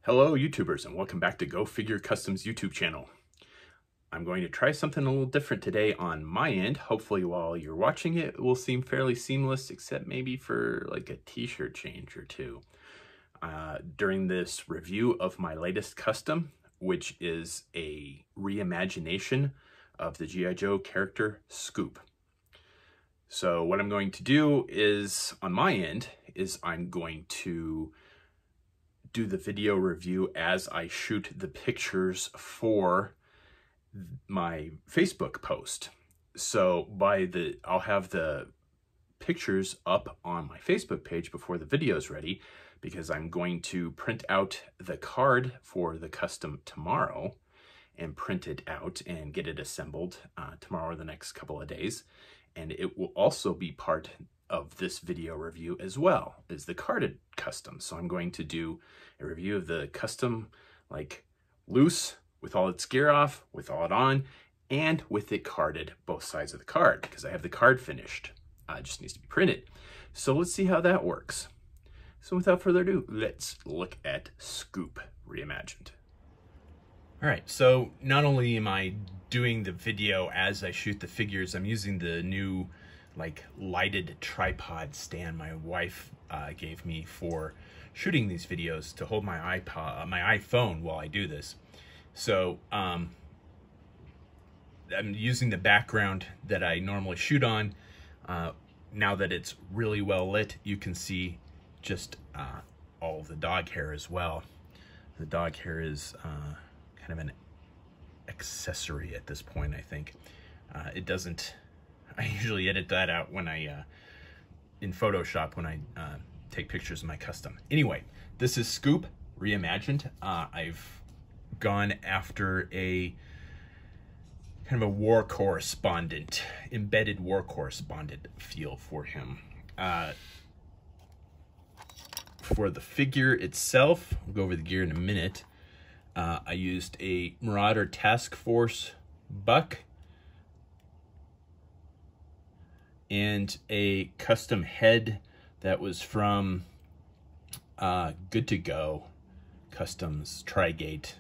Hello YouTubers, and welcome back to Go Figure Customs YouTube channel. I'm going to try something a little different today on my end. Hopefully while you're watching it, it will seem fairly seamless, except maybe for like a t-shirt change or two. During this review of my latest custom, which is a reimagination of the G.I. Joe character Scoop. So what I'm going to do is, on my end, is I'm going to do the video review as I shoot the pictures for my Facebook post. So I'll have the pictures up on my Facebook page before the video is ready, because I'm going to print out the card for the custom tomorrow and print it out and get it assembled tomorrow or the next couple of days. And it will also be part of this video review as well as the carded custom. So I'm going to do a review of the custom, like loose, with all its gear off, with all it on, and with it carded, both sides of the card, because I have the card finished. It just needs to be printed. So let's see how that works. So without further ado, let's look at Scoop Reimagined. All right, so not only am I doing the video as I shoot the figures, I'm using the new lighted tripod stand my wife gave me for shooting these videos to hold my iPhone while I do this. So I'm using the background that I normally shoot on. Now that it's really well lit, you can see just all of the dog hair as well. The dog hair is kind of an accessory at this point, I think. It doesn't, I usually edit that out when in Photoshop when I take pictures of my custom. Anyway, this is Scoop Reimagined. I've gone after a kind of a war correspondent, embedded war correspondent feel for him. For the figure itself, we'll go over the gear in a minute. I used a Marauder Task Force buck and a custom head that was from Good to Go Customs Trigate,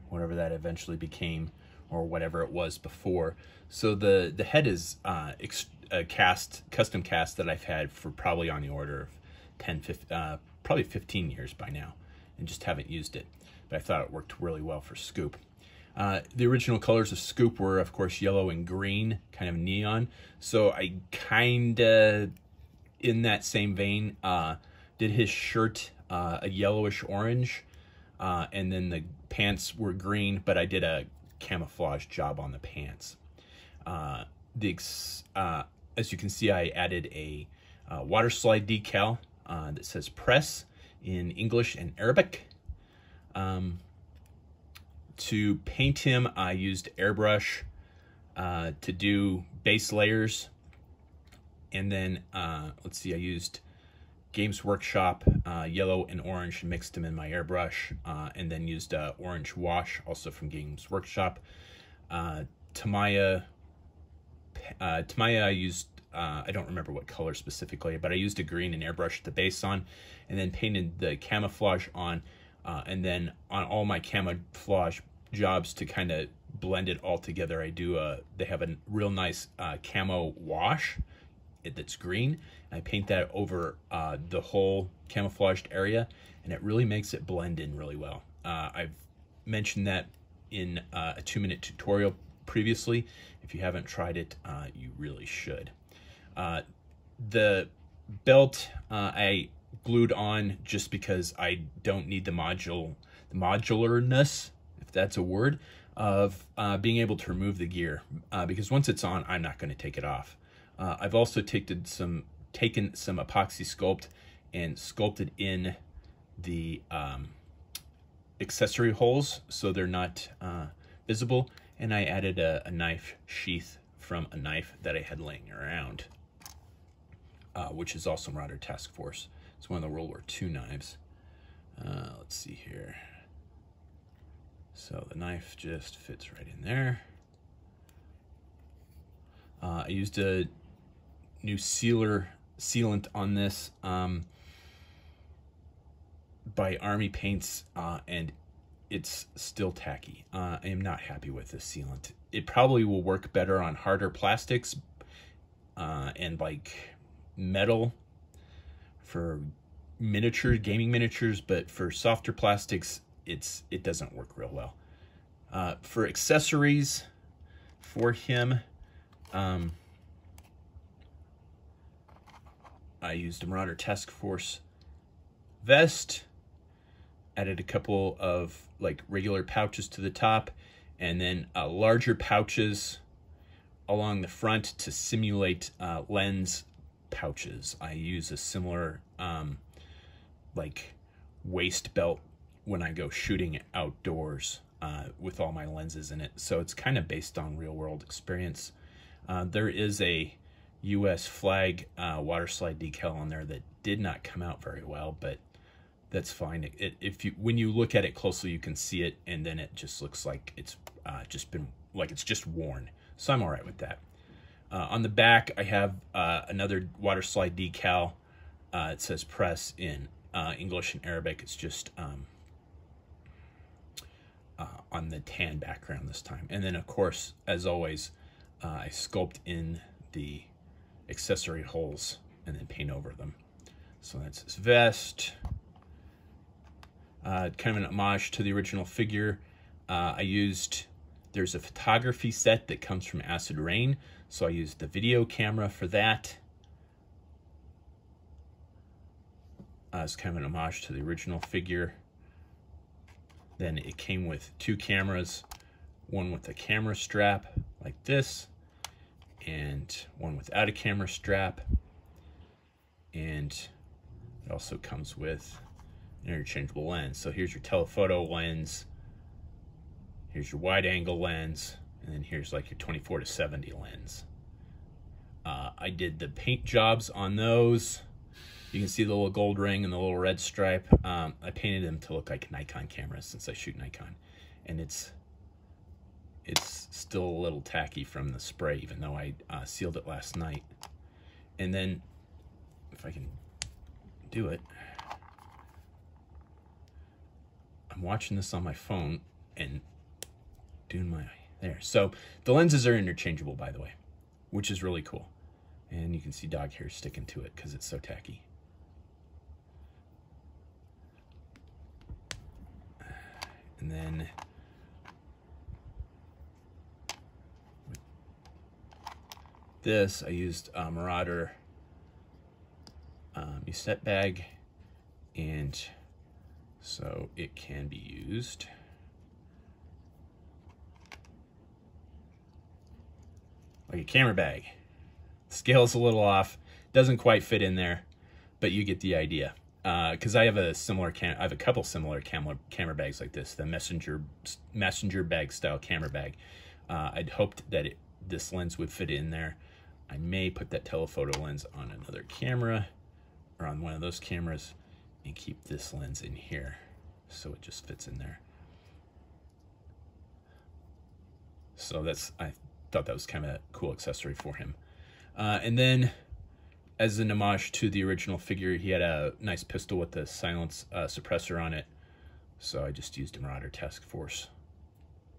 whatever that eventually became, or whatever it was before. So the head is a custom cast that I've had for probably on the order of 10, 15, probably 15 years by now, and just haven't used it. But I thought it worked really well for Scoop. The original colors of Scoop were, of course, yellow and green, kind of neon. So I kind of, in that same vein, did his shirt a yellowish orange, and then the pants were green, but I did a camouflage job on the pants. As you can see, I added a water slide decal that says press in English and Arabic. To paint him, I used airbrush to do base layers, and then let's see, I used Games Workshop yellow and orange, and mixed them in my airbrush, and then used orange wash, also from Games Workshop. Tamiya I used, I don't remember what color specifically, but I used a green and airbrushed the base on, and then painted the camouflage on. And then on all my camouflage jobs, to kind of blend it all together, I do they have a real nice camo wash that's green. And I paint that over the whole camouflaged area, and it really makes it blend in really well. I've mentioned that in a 2-minute tutorial previously. If you haven't tried it, you really should. The belt I glued on just because I don't need the modularness, if that's a word, of being able to remove the gear, because once it's on, I'm not going to take it off. I've also taken some epoxy sculpt and sculpted in the accessory holes so they're not visible, and I added a knife sheath from a knife that I had laying around, which is also Marauder Task Force. It's one of the World War II knives. Let's see here. So the knife just fits right in there. I used a new sealant on this by Army Paints, and it's still tacky. I am not happy with this sealant. It probably will work better on harder plastics and like metal for gaming miniatures, but for softer plastics, it doesn't work real well. For accessories for him, I used a Marauder Task Force vest, added a couple of like regular pouches to the top, and then larger pouches along the front to simulate lens pouches. I use a similar like waist belt when I go shooting outdoors with all my lenses in it. So it's kind of based on real world experience. There is a US flag water slide decal on there that did not come out very well, but that's fine. When you look at it closely, you can see it, and then it just looks like it's just worn. So I'm all right with that. On the back, I have another water slide decal. It says press in English and Arabic. It's just on the tan background this time. And then, of course, as always, I sculpt in the accessory holes and then paint over them. So that's his vest. Kind of an homage to the original figure. There's a photography set that comes from Acid Rain, so I used the video camera for that. It's kind of an homage to the original figure. Then it came with two cameras, one with a camera strap like this, and one without a camera strap. And it also comes with an interchangeable lens. So here's your telephoto lens, here's your wide angle lens, and then here's like your 24-70 lens. I did the paint jobs on those. You can see the little gold ring and the little red stripe. I painted them to look like Nikon cameras since I shoot Nikon. And it's still a little tacky from the spray, even though I sealed it last night. And then, if I can do it, I'm watching this on my phone and doing there. So the lenses are interchangeable, by the way, which is really cool. And you can see dog hair sticking to it because it's so tacky. And then with this, I used a Marauder Musette bag, and so it can be used like a camera bag. The scale's a little off, doesn't quite fit in there, but you get the idea. Because I have a couple similar camera bags like this, the messenger bag style camera bag. I'd hoped that this lens would fit in there. I may put that telephoto lens on another camera, or on one of those cameras, and keep this lens in here so it just fits in there. So I thought that was kind of a cool accessory for him. And then, as an homage to the original figure, he had a nice pistol with the silence suppressor on it. So I just used a Marauder Task Force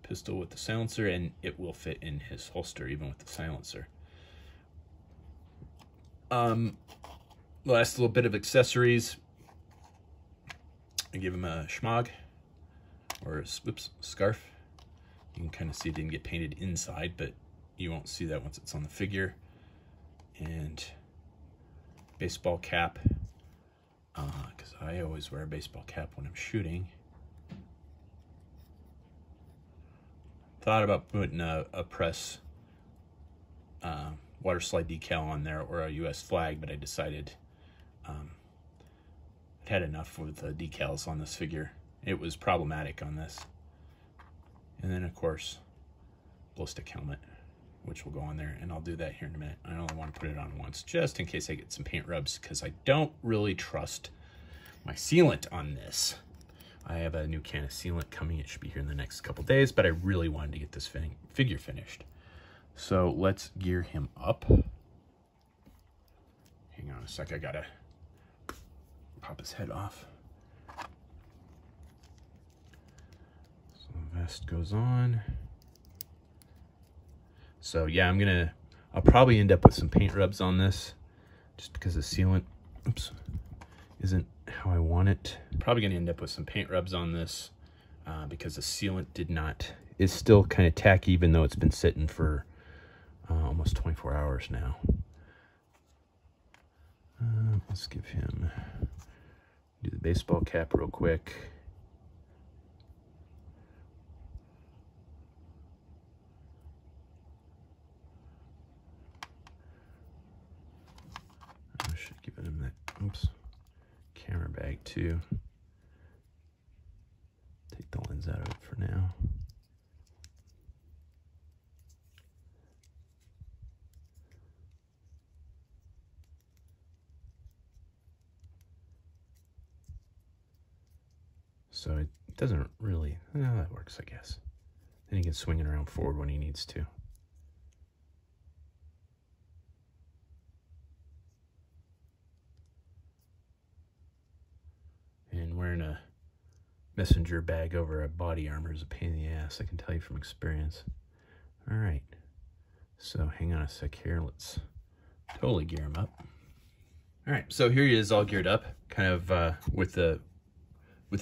pistol with the silencer, and it will fit in his holster even with the silencer. Last little bit of accessories. I give him a schmog, or a scarf. You can kind of see it didn't get painted inside, but you won't see that once it's on the figure. And baseball cap, because I always wear a baseball cap when I'm shooting. Thought about putting a press water slide decal on there, or a US flag, but I decided I'd had enough with the decals on this figure. It was problematic on this. And then, of course, ballistic helmet, which will go on there, and I'll do that here in a minute. I only want to put it on once, just in case I get some paint rubs, because I don't really trust my sealant on this. I have a new can of sealant coming. It should be here in the next couple days, but I really wanted to get this figure finished. So let's gear him up. Hang on a sec, I gotta pop his head off. rest goes on. So yeah, I'll probably end up with some paint rubs on this just because the sealant, isn't how I want it. Probably gonna end up with some paint rubs on this because the sealant is still kind of tacky, even though it's been sitting for almost 24 hours now. Let's give him, do the baseball cap real quick. I should give him that, camera bag too. Take the lens out of it for now. So it doesn't really, that works, I guess. Then he can swing it around forward when he needs to. And wearing a messenger bag over a body armor is a pain in the ass, I can tell you from experience. All right, so hang on a sec here. Let's totally gear him up. All right, so here he is all geared up, kind of with the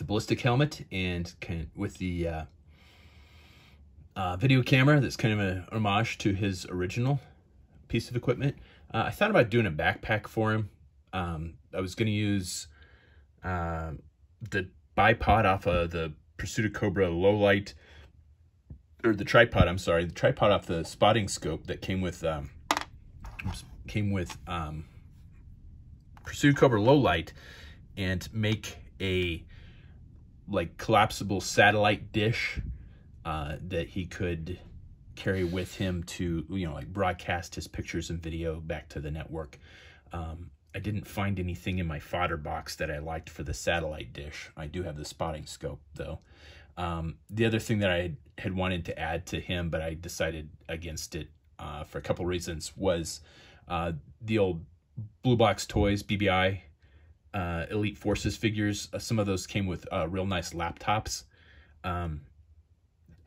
ballistic helmet and with the video camera that's kind of an homage to his original piece of equipment. I thought about doing a backpack for him. I was going to use the bipod off of the Pursuit Cobra low light, or the tripod, I'm sorry, the tripod off the spotting scope that came with Pursuit Cobra low light, and make a collapsible satellite dish that he could carry with him to, broadcast his pictures and video back to the network. I didn't find anything in my fodder box that I liked for the satellite dish. I do have the spotting scope though. The other thing that I had wanted to add to him, but I decided against it for a couple reasons, was the old Blue Box Toys BBI Elite Forces figures. Some of those came with real nice laptops. I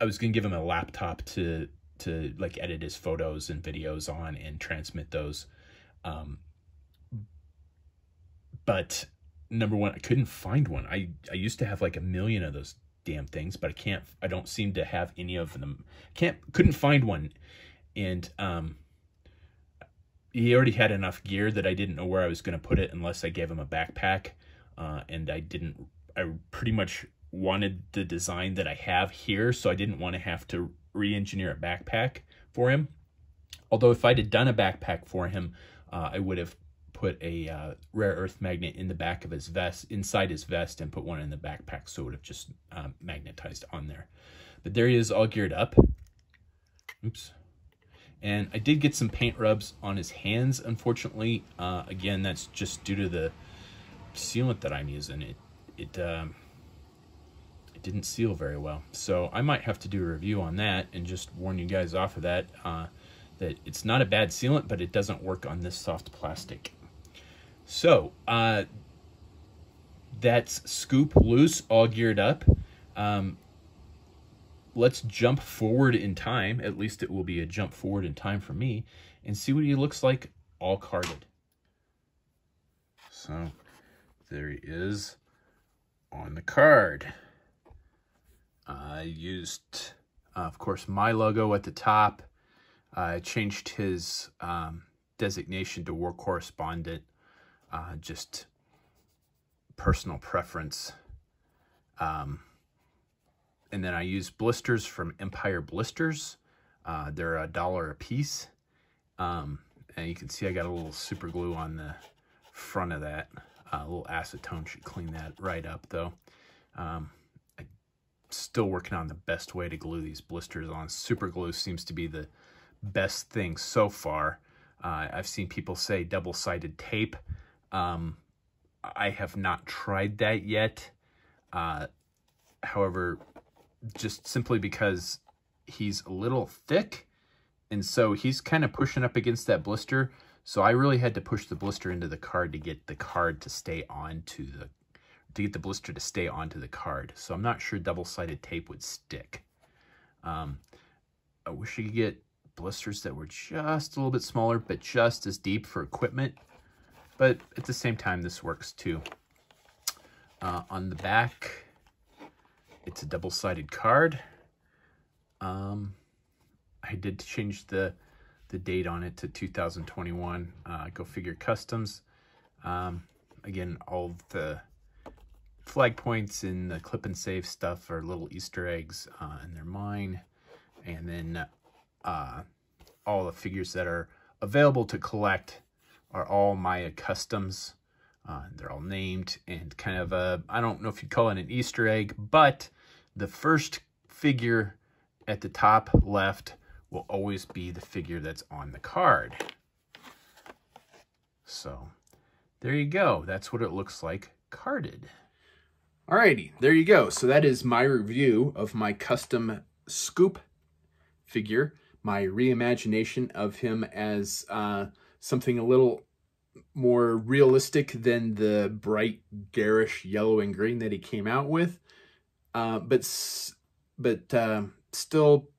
was gonna give him a laptop to edit his photos and videos on and transmit those. But number one, I couldn't find one. I used to have like 1 million of those damn things, but I don't seem to have any of them. Couldn't find one. And he already had enough gear that I didn't know where I was going to put it unless I gave him a backpack. And I pretty much wanted the design that I have here, so I didn't want to have to re-engineer a backpack for him. Although if I'd have done a backpack for him, I would have put a rare earth magnet in the back of his vest, inside his vest, and put one in the backpack, so it would have just magnetized on there. But there he is, all geared up. Oops. And I did get some paint rubs on his hands, unfortunately. Again, that's just due to the sealant that I'm using. It didn't seal very well. So I might have to do a review on that and just warn you guys off of that, that it's not a bad sealant, but it doesn't work on this soft plastic. So that's Scoop loose, all geared up. Let's jump forward in time. At least it will be a jump forward in time for me, and see what he looks like all carded. So there he is on the card. I used, of course, my logo at the top. I changed his designation to war correspondent, just personal preference. And then I used blisters from Empire Blisters. They're $1 a piece. And you can see I got a little super glue on the front of that. A little acetone should clean that right up though. I'm still working on the best way to glue these blisters on. Super glue seems to be the best thing so far. I've seen people say double-sided tape. I have not tried that yet. However, just simply because he's a little thick, and so he's kind of pushing up against that blister. So I really had to push the blister into the card to get the card to stay onto the, to get the blister to stay onto the card. So I'm not sure double-sided tape would stick. I wish you could get blisters that were just a little bit smaller, but just as deep for equipment. But at the same time, this works too. On the back, it's a double-sided card. I did change the date on it to 2021. Go Figure Customs. Again, all of the flag points and the clip and save stuff are little Easter eggs, and they're mine. And then all the figures that are available to collect are all Maya Customs. They're all named and kind of a, I don't know if you'd call it an Easter egg, but the first figure at the top left will always be the figure that's on the card. So there you go. That's what it looks like carded. Alrighty, there you go. So that is my review of my custom Scoop figure, my reimagination of him as something a little more realistic than the bright, garish yellow and green that he came out with, but still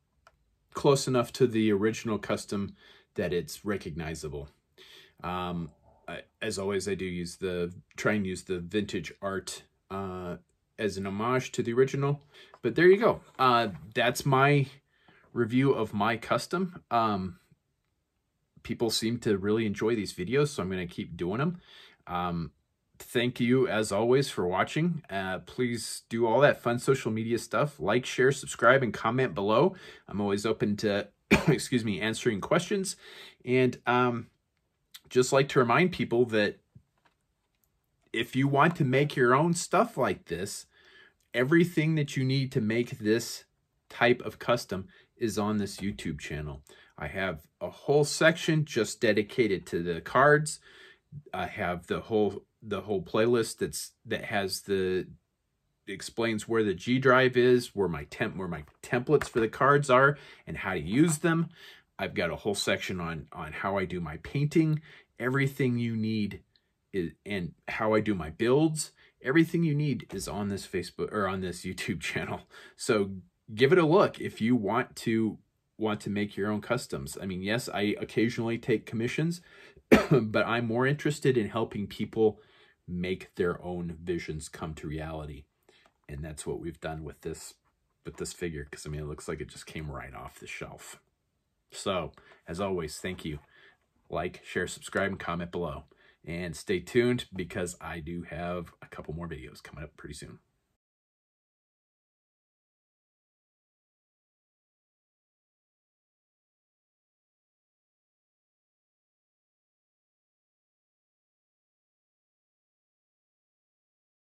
close enough to the original custom that it's recognizable. As always, I do try and use the vintage art as an homage to the original. But there you go. That's my review of my custom. People seem to really enjoy these videos, so I'm going to keep doing them. Thank you, as always, for watching. Please do all that fun social media stuff. Like, share, subscribe, and comment below. I'm always open to, excuse me, answering questions. And just like to remind people that if you want to make your own stuff like this, everything that you need to make this type of custom is on this YouTube channel. I have a whole section just dedicated to the cards. I have the whole playlist that explains where the G drive is, where my templates for the cards are, and how to use them. I've got a whole section on how I do my painting, everything you need and how I do my builds. Everything you need is on this Facebook or on this YouTube channel. So give it a look if you want to make your own customs. I mean, yes, I occasionally take commissions, but I'm more interested in helping people make their own visions come to reality. And that's what we've done with this figure, because I mean, it looks like it just came right off the shelf. So, as always, thank you. Like, share, subscribe, and comment below. And stay tuned, because I do have a couple more videos coming up pretty soon.